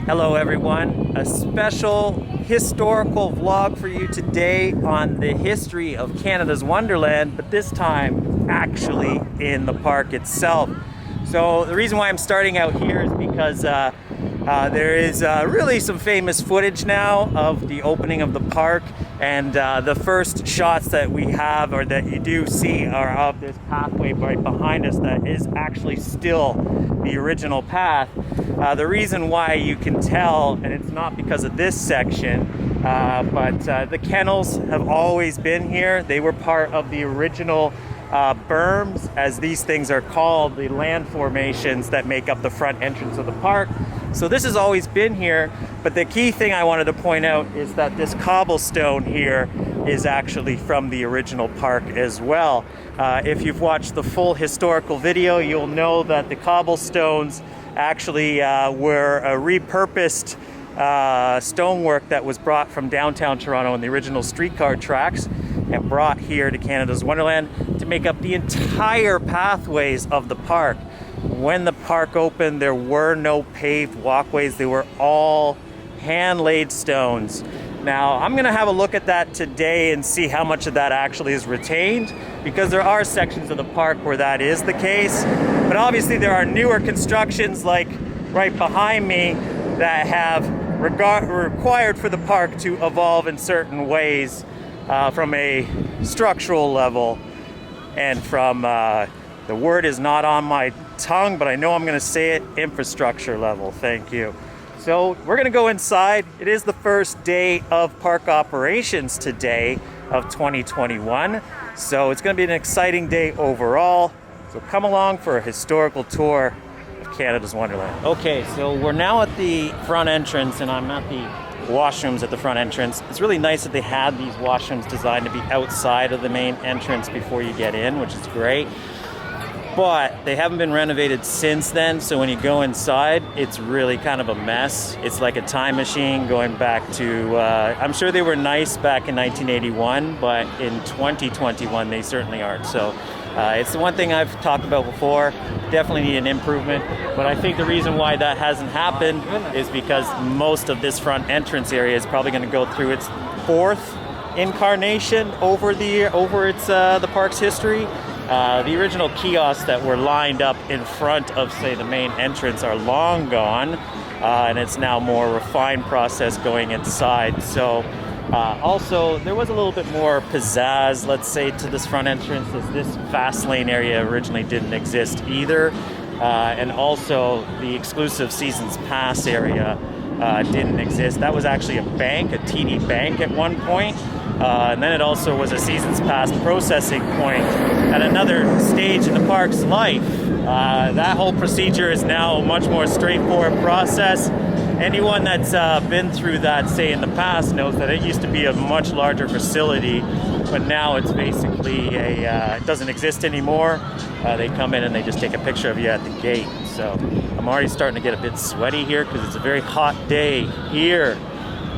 Hello everyone, a special historical vlog for you today on the history of Canada's Wonderland, but this time actually in the park itself. So the reason why I'm starting out here is because there is really some famous footage now of the opening of the park, and the first shots that we have or that you do see are of this pathway right behind us that is actually still the original path. The reason why you can tell, and it's not because of this section, but the kennels have always been here. They were part of the original berms, as these things are called, the land formations that make up the front entrance of the park. So this has always been here, but the key thing I wanted to point out is that this cobblestone here is actually from the original park as well. If you've watched the full historical video, you'll know that the cobblestones actually were a repurposed stonework that was brought from downtown Toronto on the original streetcar tracks and brought here to Canada's Wonderland to make up the entire pathways of the park. When the park opened, there were no paved walkways. They were all hand-laid stones. Now, I'm gonna have a look at that today and see how much of that actually is retained, because there are sections of the park where that is the case. But obviously there are newer constructions like right behind me that have required for the park to evolve in certain ways from a structural level and from, the word is not on my tongue, but I know I'm gonna say it, infrastructure level. Thank you. So we're gonna go inside. It is the first day of park operations today of 2021. So it's gonna be an exciting day overall. So come along for a historical tour of Canada's Wonderland. Okay, so we're now at the front entrance, and I'm at the washrooms at the front entrance. It's really nice that they had these washrooms designed to be outside of the main entrance before you get in, which is great. But they haven't been renovated since then, so when you go inside, it's really kind of a mess. It's like a time machine going back to, I'm sure they were nice back in 1981, but in 2021, they certainly aren't. So it's the one thing I've talked about before, definitely need an improvement. But I think the reason why that hasn't happened is because most of this front entrance area is probably gonna go through its fourth incarnation over the park's history. The original kiosks that were lined up in front of, say, the main entrance are long gone, and it's now more refined process going inside. So also there was a little bit more pizzazz, let's say, to this front entrance, as this fast lane area originally didn't exist either, and also the exclusive Seasons Pass area didn't exist. That was actually a bank, a TD bank at one point. And then it also was a Seasons Pass processing point at another stage in the park's life. That whole procedure is now a much more straightforward process. Anyone that's been through that, say, in the past knows that it used to be a much larger facility, but now it's basically it doesn't exist anymore. They come in and they just take a picture of you at the gate. So I'm already starting to get a bit sweaty here because it's a very hot day here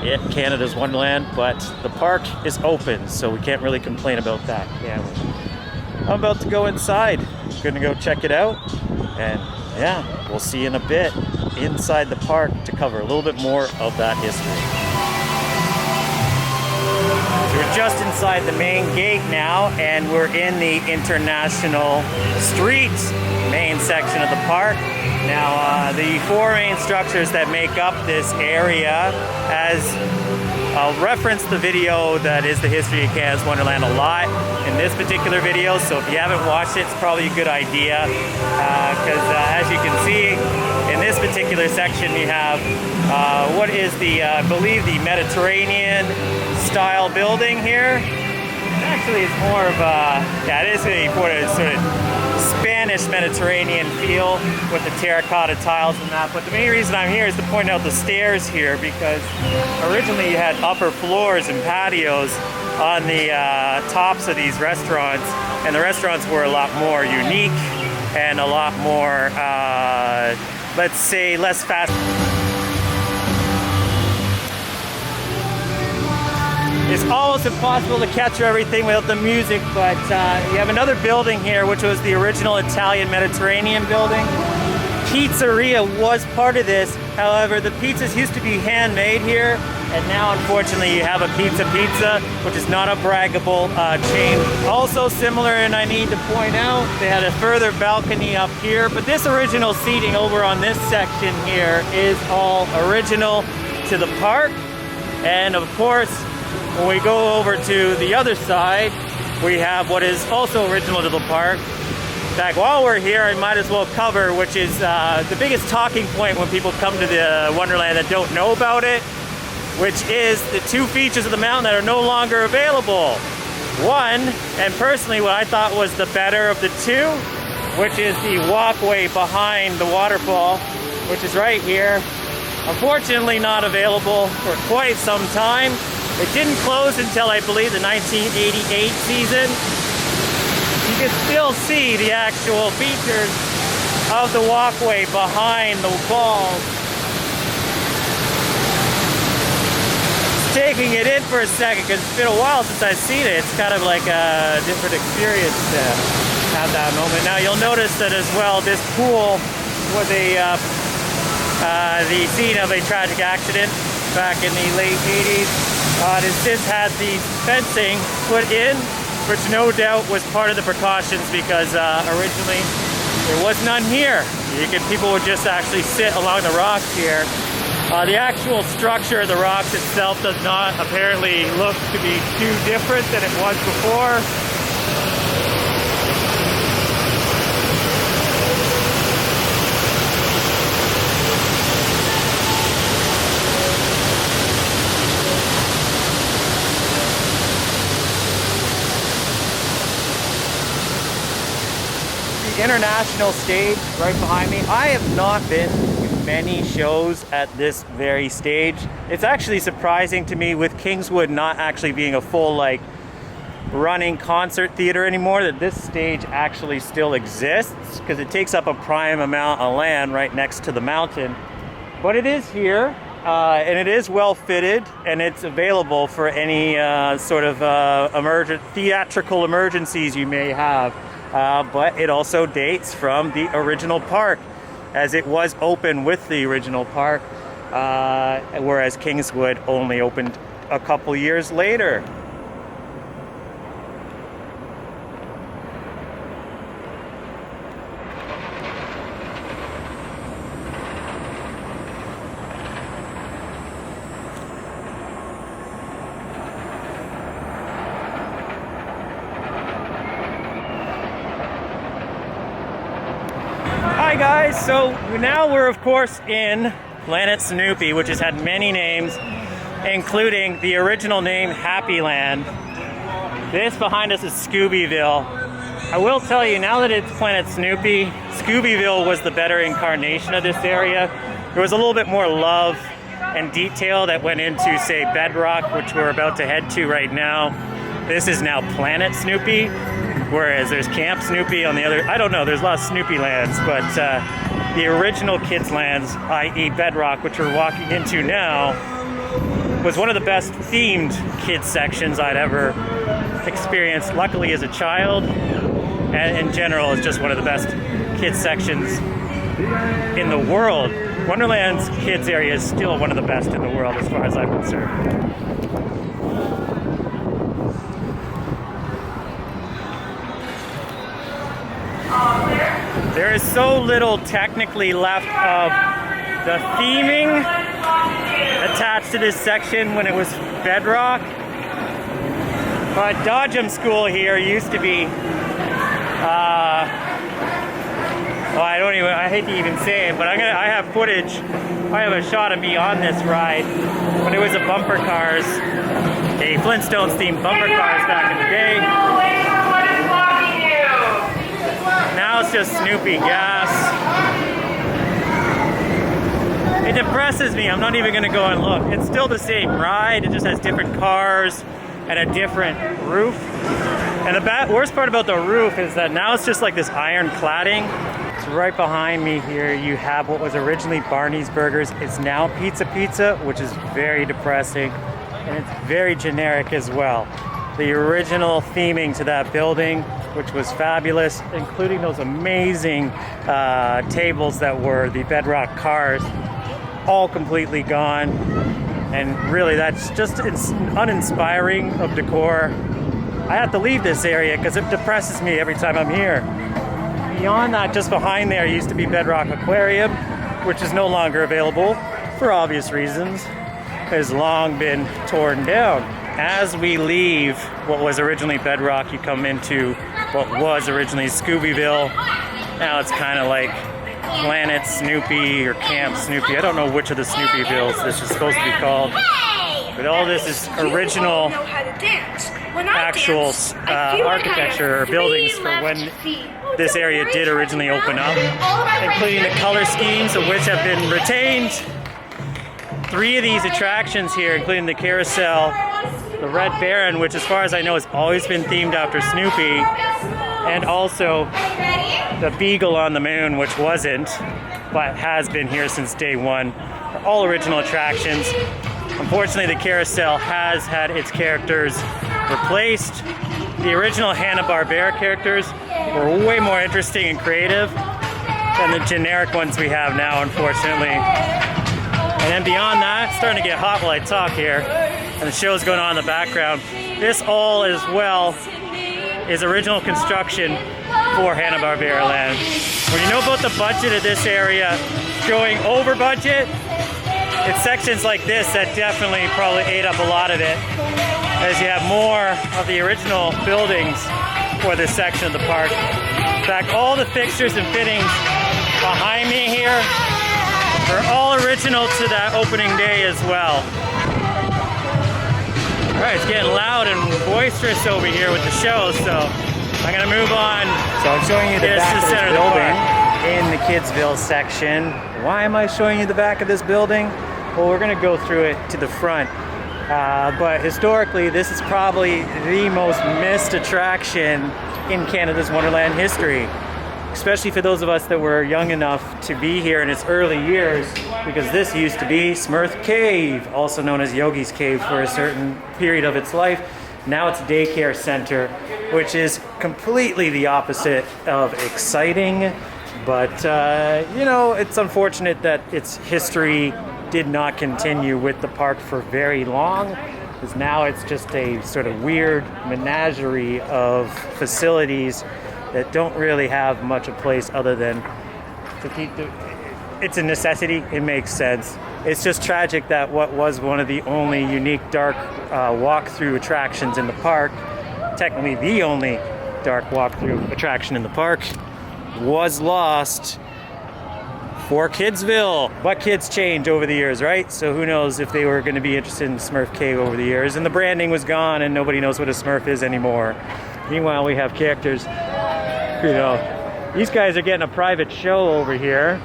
at Canada's Wonderland, but the park is open, so we can't really complain about that, can we? I'm about to go inside. I'm gonna go check it out, and yeah, we'll see in a bit inside the park to cover a little bit more of that history. So we're just inside the main gate now, and we're in the International Street main section of the park. Now, the four main structures that make up this area, as I'll reference the video that is the history of Canada's Wonderland a lot in this particular video, so if you haven't watched it, it's probably a good idea, because as you can see, in this particular section we have what is the, I believe, the Mediterranean style building here. Actually, it's more of a, yeah, it is a sort of Spanish Mediterranean feel with the terracotta tiles and that. But the main reason I'm here is to point out the stairs here, because originally you had upper floors and patios on the tops of these restaurants, and the restaurants were a lot more unique and a lot more, let's say, less fast. It's almost impossible to capture everything without the music, but you have another building here, which was the original Italian Mediterranean building. pizzeria was part of this. However, the pizzas used to be handmade here, and now unfortunately you have a pizza, which is not a braggable chain. Also similar, and I need to point out, they had a further balcony up here, but this original seating over on this section here is all original to the park. And of course, when we go over to the other side, we have what is also original to the park. In fact, while we're here, I might as well cover, which is the biggest talking point when people come to the Wonderland that don't know about it, which is the two features of the mountain that are no longer available. One, and personally what I thought was the better of the two, which is the walkway behind the waterfall, which is right here. Unfortunately not available for quite some time. It didn't close until I believe the 1988 season. You can still see the actual features of the walkway behind the falls. Taking it in for a second because it's been a while since I've seen it. It's kind of like a different experience to have that moment. Now you'll notice that as well, this pool was the scene of a tragic accident back in the late 80s. It has since had the fencing put in, which no doubt was part of the precautions because originally there was none here. People would just actually sit along the rocks here. The actual structure of the rocks itself does not apparently look to be too different than it was before. The international stage right behind me. I have not been to many shows at this very stage. It's actually surprising to me, with Kingswood not actually being a full running concert theater anymore, that this stage actually still exists, because it takes up a prime amount of land right next to the mountain. But it is here, and it is well fitted, and it's available for any sort of theatrical emergencies you may have. But it also dates from the original park, as it was open with the original park, whereas Kingswood only opened a couple years later. Hi guys, so now we're of course in Planet Snoopy, which has had many names, including the original name Happy Land. This behind us is Scoobyville. I will tell you, now that it's Planet Snoopy, Scoobyville was the better incarnation of this area. There was a little bit more love and detail that went into, say, Bedrock, which we're about to head to right now. This is now Planet Snoopy, whereas there's Camp Snoopy on the other. I don't know, there's a lot of Snoopy lands, but the original kids lands, i.e. Bedrock, which we're walking into now, was one of the best themed kids sections I'd ever experienced, luckily as a child, and in general it's just one of the best kids sections in the world. Wonderland's kids area is still one of the best in the world as far as I'm concerned. There is so little technically left of the theming attached to this section when it was Bedrock. But Dodgem School here used to be, I hate to even say it, but I have footage. I have a shot of me on this ride when it was a bumper cars, a Flintstones themed bumper cars back in the day. Now it's just Snoopy gas. It depresses me. I'm not even going to go and look. It's still the same ride. It just has different cars and a different roof. And the worst part about the roof is that now it's just like this iron cladding. So right behind me here, you have what was originally Barney's Burgers. It's now Pizza, which is very depressing. And it's very generic as well. The original theming to that building which was fabulous, including those amazing tables that were the bedrock cars, all completely gone. And really, that's just uninspiring of decor. I have to leave this area because it depresses me every time I'm here. Beyond that, just behind there used to be Bedrock Aquarium, which is no longer available for obvious reasons. It has long been torn down. As we leave what was originally Bedrock, you come into what was originally Scoobyville. Now it's kind of like Planet Snoopy or Camp Snoopy. I don't know which of the Snoopyvilles this is supposed to be called. But all this is original actual architecture or buildings for when this area did originally open up, including the color schemes of which have been retained. 3 of these attractions here, including the carousel, the Red Baron, which as far as I know has always been themed after Snoopy, and also the Beagle on the Moon, which wasn't, but has been here since day one. Are all original attractions. Unfortunately, the carousel has had its characters replaced. The original Hanna-Barbera characters were way more interesting and creative than the generic ones we have now, unfortunately. And then beyond that, it's starting to get hot while I talk here, and the show's going on in the background. This all as well is original construction for Hanna-Barbera Land. When you know about the budget of this area going over budget, it's sections like this that definitely probably ate up a lot of it, as you have more of the original buildings for this section of the park. In fact, all the fixtures and fittings behind me here are all original to that opening day as well. All right, it's getting loud and boisterous over here with the show, so I'm gonna move on. So I'm showing you the back of this building in the Kidsville section. Why am I showing you the back of this building? Well, we're gonna go through it to the front. But historically, this is probably the most missed attraction in Canada's Wonderland history, especially for those of us that were young enough to be here in its early years, because this used to be Smurf Cave, also known as Yogi's Cave for a certain period of its life. Now it's a daycare center, which is completely the opposite of exciting, but you know, it's unfortunate that its history did not continue with the park for very long, because now it's just a sort of weird menagerie of facilities that don't really have much of a place other than to keep it's a necessity. It makes sense. It's just tragic that what was one of the only unique dark walk-through attractions in the park, technically the only dark walk-through attraction in the park, was lost for Kidsville. But kids change over the years, right? So who knows if they were going to be interested in Smurf Cave over the years, and the branding was gone and nobody knows what a Smurf is anymore. Meanwhile, we have characters, you know, these guys are getting a private show over here.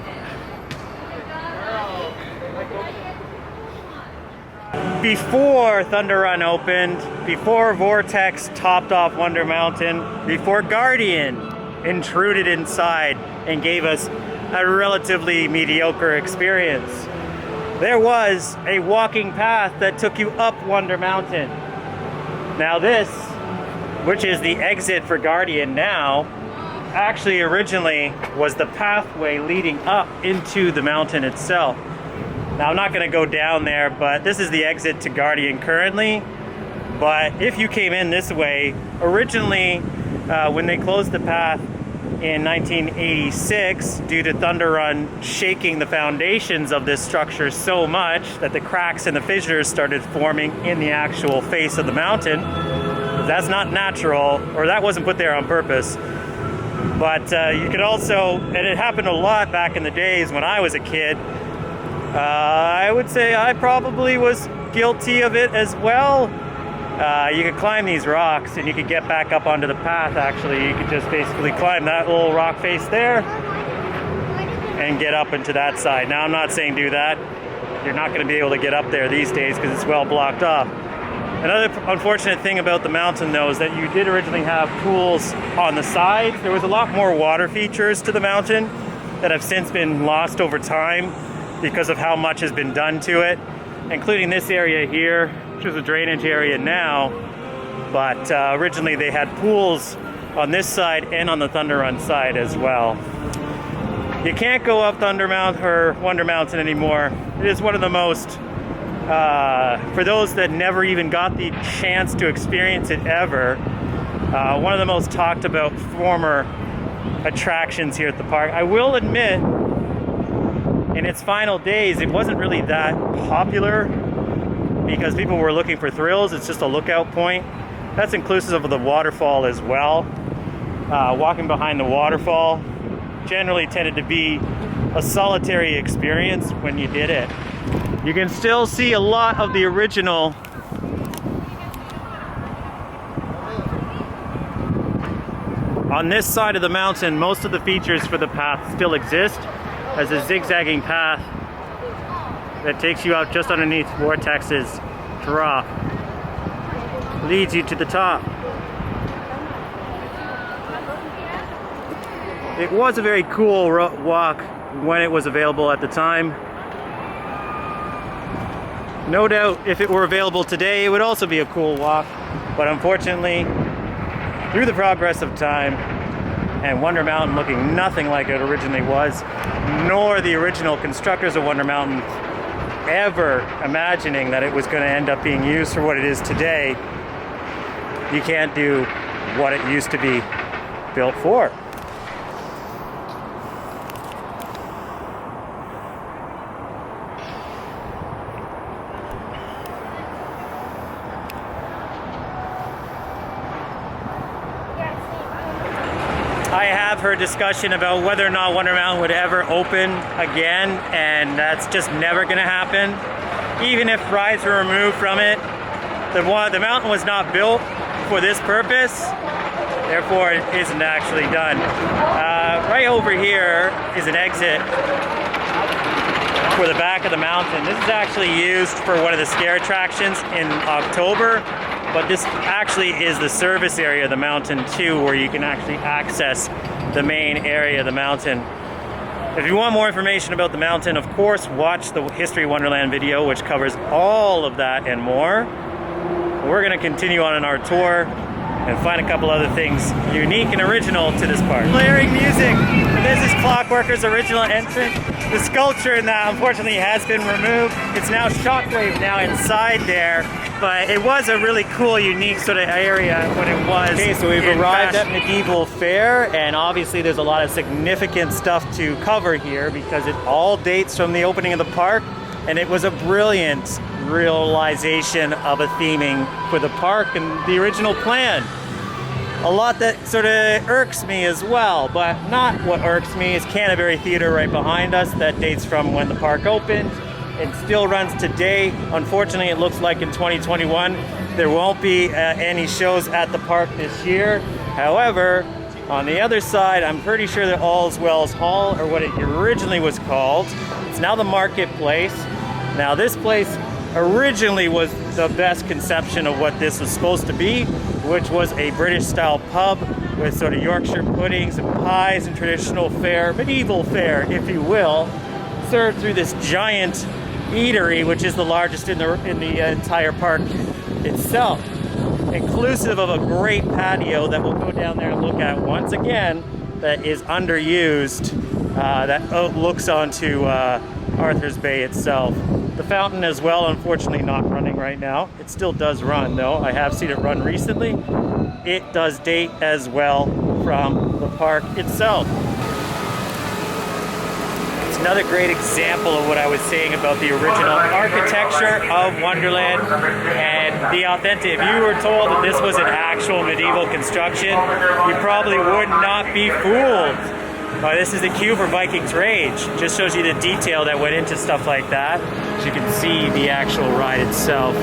Before Thunder Run opened, before Vortex topped off Wonder Mountain, before Guardian intruded inside and gave us a relatively mediocre experience, there was a walking path that took you up Wonder Mountain. Now this, which is the exit for Guardian now, actually originally was the pathway leading up into the mountain itself. Now I'm not going to go down there, but this is the exit to Guardian currently. But if you came in this way, originally when they closed the path in 1986 due to Thunder Run shaking the foundations of this structure so much that the cracks and the fissures started forming in the actual face of the mountain. That's not natural, or that wasn't put there on purpose. But you could also, and it happened a lot back in the days when I was a kid, I would say I probably was guilty of it as well. You could climb these rocks and you could get back up onto the path. Actually, you could just basically climb that little rock face there and get up into that side. Now I'm not saying do that. You're not going to be able to get up there these days because it's well blocked off. Another unfortunate thing about the mountain though is that you did originally have pools on the sides. There was a lot more water features to the mountain that have since been lost over time because of how much has been done to it, including this area here, which is a drainage area now. But originally they had pools on this side and on the Thunder Run side as well. You can't go up Thunder Mountain or Wonder Mountain anymore. It is one of the most, for those that never even got the chance to experience it ever, one of the most talked about former attractions here at the park. I will admit, in its final days, it wasn't really that popular because people were looking for thrills. It's just a lookout point. That's inclusive of the waterfall as well. Walking behind the waterfall generally tended to be a solitary experience when you did it. You can still see a lot of the original on this side of the mountain. Most of the features for the path still exist, as a zigzagging path that takes you out just underneath Vortex's drop leads you to the top. It was a very cool walk when it was available at the time. No doubt if it were available today, it would also be a cool walk, but unfortunately, through the progress of time and Wonder Mountain looking nothing like it originally was, nor the original constructors of Wonder Mountain ever imagining that it was going to end up being used for what it is today, you can't do what it used to be built for. I have heard discussion about whether or not Wonder Mountain would ever open again, and that's just never going to happen. Even if rides were removed from it, the mountain was not built for this purpose, therefore it isn't actually done. Right over here is an exit for the back of the mountain. This is actually used for one of the scare attractions in October. But this actually is the service area of the mountain too, where you can actually access the main area of the mountain. If you want more information about the mountain, of course, watch the History of Wonderland video, which covers all of that and more. We're gonna continue on in our tour and find a couple other things unique and original to this park. Blaring music. This is Clockworker's original entrance. The sculpture in that unfortunately has been removed. It's now Shockwave now inside there, but it was a really cool, unique sort of area when it was. Okay, so we've arrived at Medieval Fair, and obviously there's a lot of significant stuff to cover here because it all dates from the opening of the park, and it was a brilliant realization of a theming for the park and the original plan. A lot that sort of irks me as well, but not what irks me is Canterbury Theatre right behind us that dates from when the park opened. It still runs today. Unfortunately, it looks like in 2021 there won't be any shows at the park this year. However, on the other side, I'm pretty sure that All's Wells Hall, or what it originally was called, it's now the Marketplace. Now this place originally was the best conception of what this was supposed to be, which was a British style pub with sort of Yorkshire puddings and pies and traditional fare, medieval fare, if you will, served through this giant eatery, which is the largest in the entire park itself, inclusive of a great patio that we'll go down there and look at once again, that is underused, that looks onto Arthur's Bay itself. The fountain as well, unfortunately not running right now. It still does run though. I have seen it run recently. It does date as well from the park itself. It's another great example of what I was saying about the original architecture of Wonderland and the authentic. If you were told that this was an actual medieval construction, you probably would not be fooled. This is the cue for Viking's Rage. Just shows you the detail that went into stuff like that. So you can see the actual ride itself.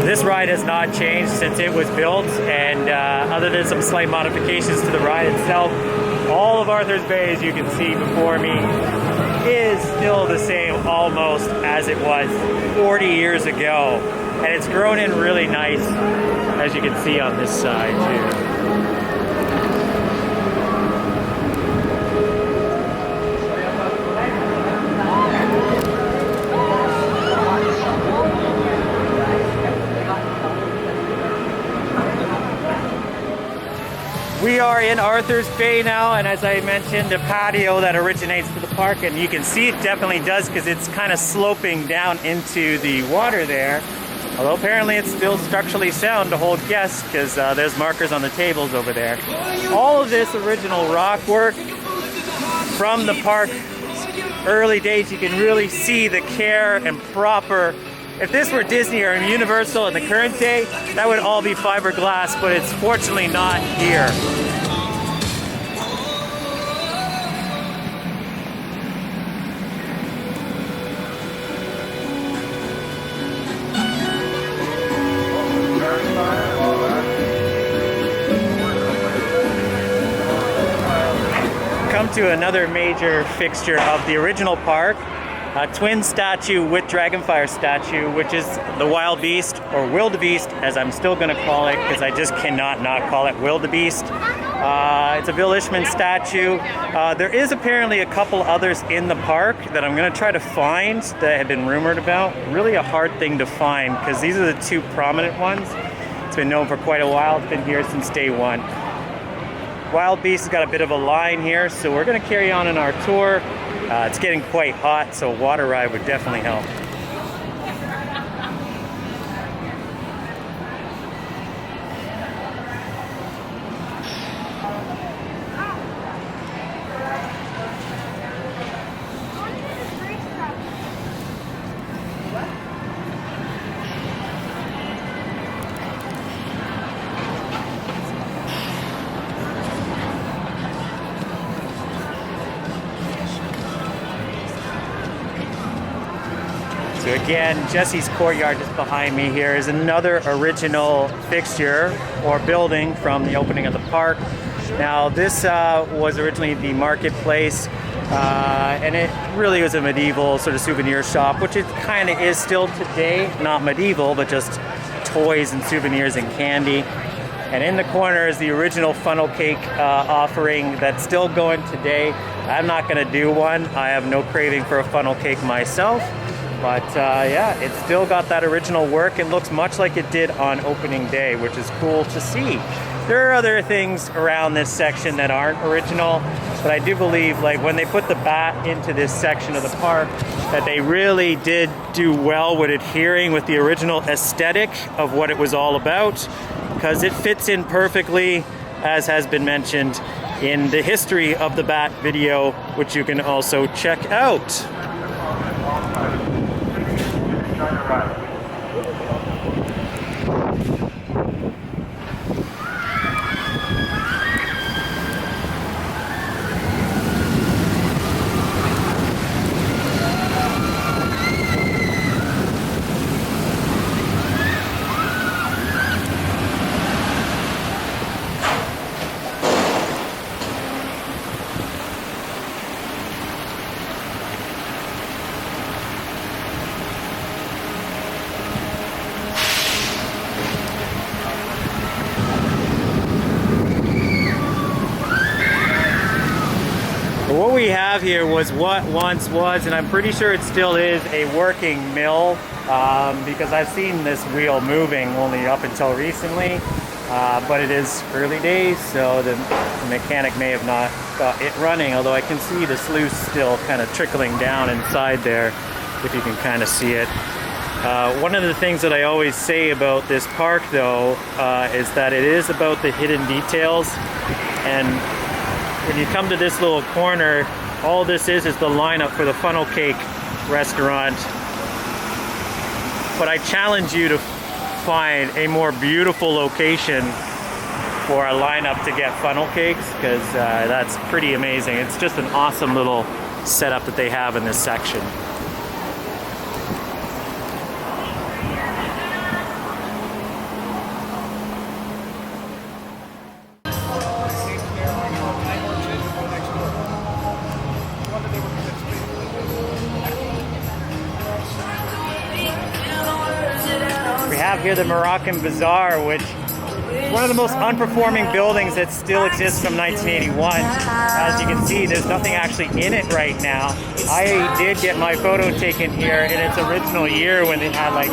This ride has not changed since it was built, and other than some slight modifications to the ride itself, all of Arthur's Bay, as you can see before me, is still the same almost as it was 40 years ago. And it's grown in really nice, as you can see on this side too. are in Arthur's Bay now, and as I mentioned, a patio that originates to the park, and you can see it definitely does because it's kind of sloping down into the water there. Although apparently it's still structurally sound to hold guests because there's markers on the tables over there. All of this original rock work from the park early days, you can really see the care and proper. If this were Disney or Universal in the current day, that would all be fiberglass, but it's fortunately not here. Come to another major fixture of the original park, a twin statue with Dragonfire statue, which is the Wild Beast, or Wildebeest, as I'm still going to call it, because I just cannot not call it Wildebeest. It's a Bill Ishman statue. There is apparently a couple others in the park that I'm going to try to find that have been rumored about. Really a hard thing to find, because these are the two prominent ones. It's been known for quite a while. It's been here since day one. Wild Beast has got a bit of a line here, so we're going to carry on in our tour. It's getting quite hot, so a water ride would definitely help. So again, Jesse's Courtyard just behind me here is another original fixture or building from the opening of the park. Now this was originally the marketplace, and it really was a medieval sort of souvenir shop, which it kind of is still today. Not medieval, but just toys and souvenirs and candy. And in the corner is the original funnel cake offering that's still going today. I'm not going to do one. I have no craving for a funnel cake myself. But yeah, it's still got that original work. It looks much like it did on opening day, which is cool to see. There are other things around this section that aren't original, but I do believe like when they put the bat into this section of the park, that they really did do well with adhering with the original aesthetic of what it was all about, because it fits in perfectly, as has been mentioned in the history of the bat video, which you can also check out. What we have here was what once was, and I'm pretty sure it still is, a working mill, because I've seen this wheel moving only up until recently, but it is early days, so the mechanic may have not got it running, although I can see the sluice still kind of trickling down inside there, if you can kind of see it. One of the things that I always say about this park, though, is that it is about the hidden details. And when you come to this little corner, all this is the lineup for the funnel cake restaurant. But I challenge you to find a more beautiful location for a lineup to get funnel cakes, because that's pretty amazing. It's just an awesome little setup that they have in this section. Here the Moroccan Bazaar, which is one of the most unperforming buildings that still exists from 1981. As you can see, there's nothing actually in it right now. I did get my photo taken here in its original year when they had like,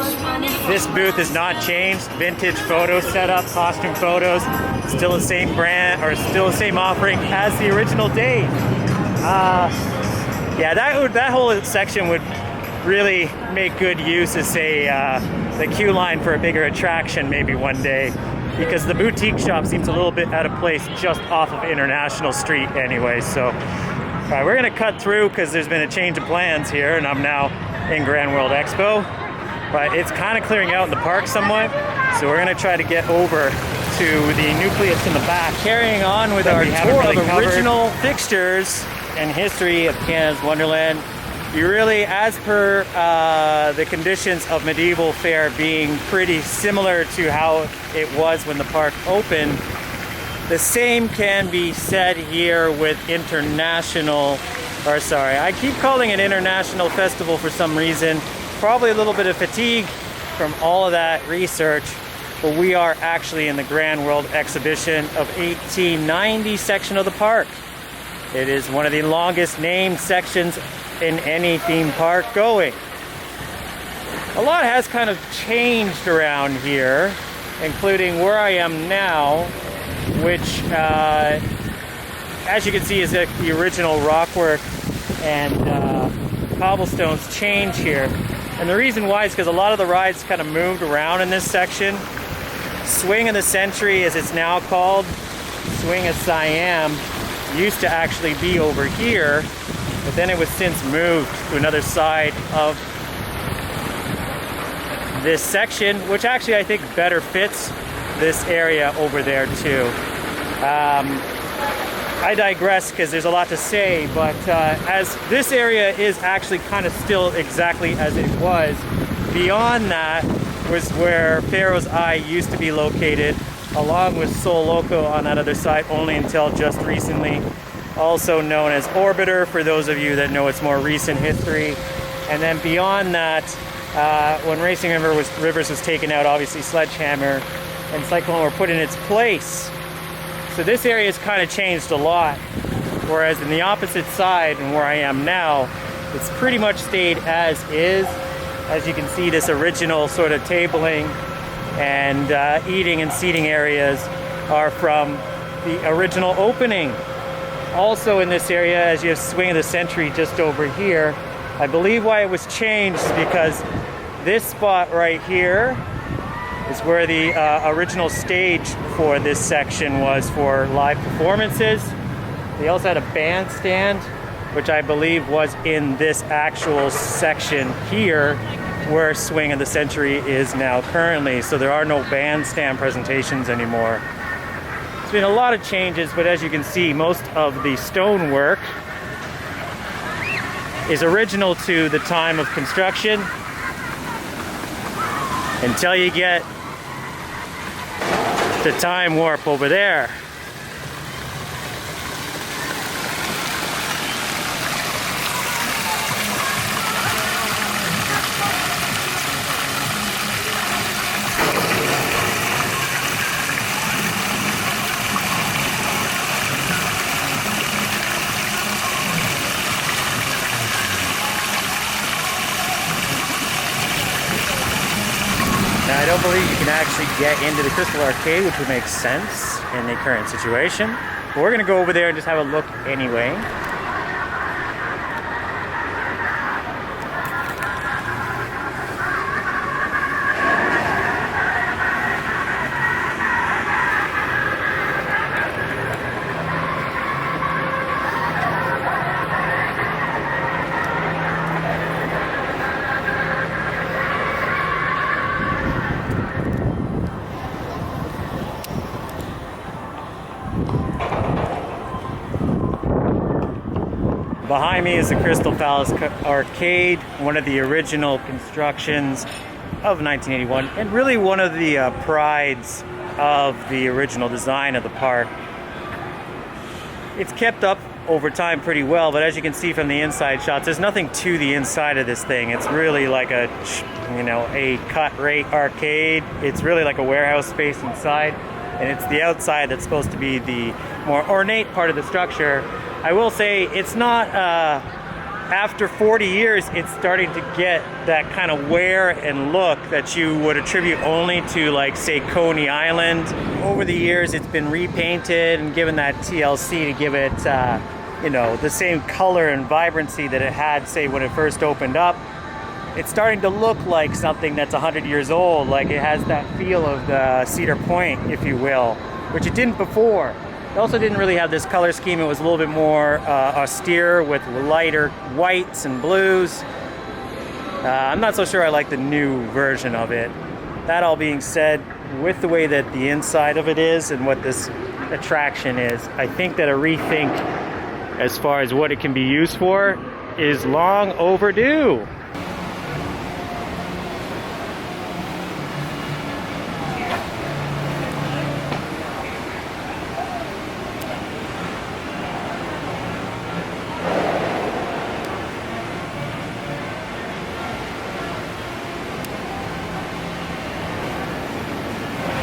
this booth has not changed, vintage photo setup, costume photos. Still the same brand, or still the same offering as the original day. Yeah, that whole section would really make good use as, say, the queue line for a bigger attraction maybe one day, because the boutique shop seems a little bit out of place just off of International Street anyway. So, all right, we're gonna cut through because there's been a change of plans here, and I'm now in Grand World Expo. But it's kind of clearing out in the park somewhat, so we're gonna try to get over to the nucleus in the back. Carrying on with our tour of original fixtures and history of Canada's Wonderland. You really, as per the conditions of medieval fair being pretty similar to how it was when the park opened, the same can be said here with international, or sorry, I keep calling it International Festival for some reason. Probably a little bit of fatigue from all of that research, but we are actually in the Grand World Exhibition of 1890 section of the park. It is one of the longest named sections in any theme park going. A lot has kind of changed around here, including where I am now, which as you can see is the original rockwork and cobblestones change here. And the reason why is because a lot of the rides kind of moved around in this section. Swing of the Century, as it's now called, Swing of Siam, used to actually be over here, but then it was since moved to another side of this section, which actually I think better fits this area over there too. I digress because there's a lot to say, but as this area is actually kind of still exactly as it was, beyond that was where Pharaoh's Eye used to be located, along with Sol Loco on that other side, only until just recently. Also known as Orbiter, for those of you that know its more recent history. And then beyond that, when Racing Rivers was taken out, obviously Sledgehammer and Cyclone were put in its place. So this area has kind of changed a lot, whereas in the opposite side, and where I am now, it's pretty much stayed as is. As you can see, this original sort of tabling and eating and seating areas are from the original opening. Also in this area, as you have Swing of the Century just over here, I believe why it was changed is because this spot right here is where the original stage for this section was for live performances. They also had a bandstand, which I believe was in this actual section here where Swing of the Century is now currently. So there are no bandstand presentations anymore. There's been a lot of changes, but as you can see, most of the stonework is original to the time of construction until you get the time warp over there. Now, I don't believe you can actually get into the Crystal Arcade, which would make sense in the current situation. But we're going to go over there and just have a look anyway. Behind me is the Crystal Palace Arcade, one of the original constructions of 1981, and really one of the prides of the original design of the park. It's kept up over time pretty well, but as you can see from the inside shots, there's nothing to the inside of this thing. It's really like a, a cut-rate arcade. It's really like a warehouse space inside, and it's the outside that's supposed to be the more ornate part of the structure. I will say it's not after 40 years, it's starting to get that kind of wear and look that you would attribute only to, like, say, Coney Island. Over the years, it's been repainted and given that TLC to give it, you know, the same color and vibrancy that it had, say, when it first opened up. It's starting to look like something that's 100 years old, like it has that feel of the Cedar Point, if you will, which it didn't before. It also didn't really have this color scheme. It was a little bit more austere with lighter whites and blues. I'm not so sure I like the new version of it. That all being said, with the way that the inside of it is and what this attraction is, I think that a rethink as far as what it can be used for is long overdue.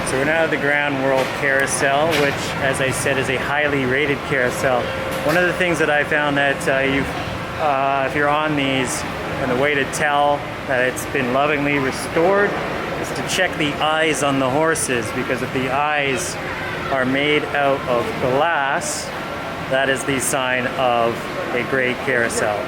So we're now at the Ground World Carousel, which, as I said, is a highly rated carousel. One of the things that I found that if you're on these, and the way to tell that it's been lovingly restored is to check the eyes on the horses, because if the eyes are made out of glass, that is the sign of a great carousel.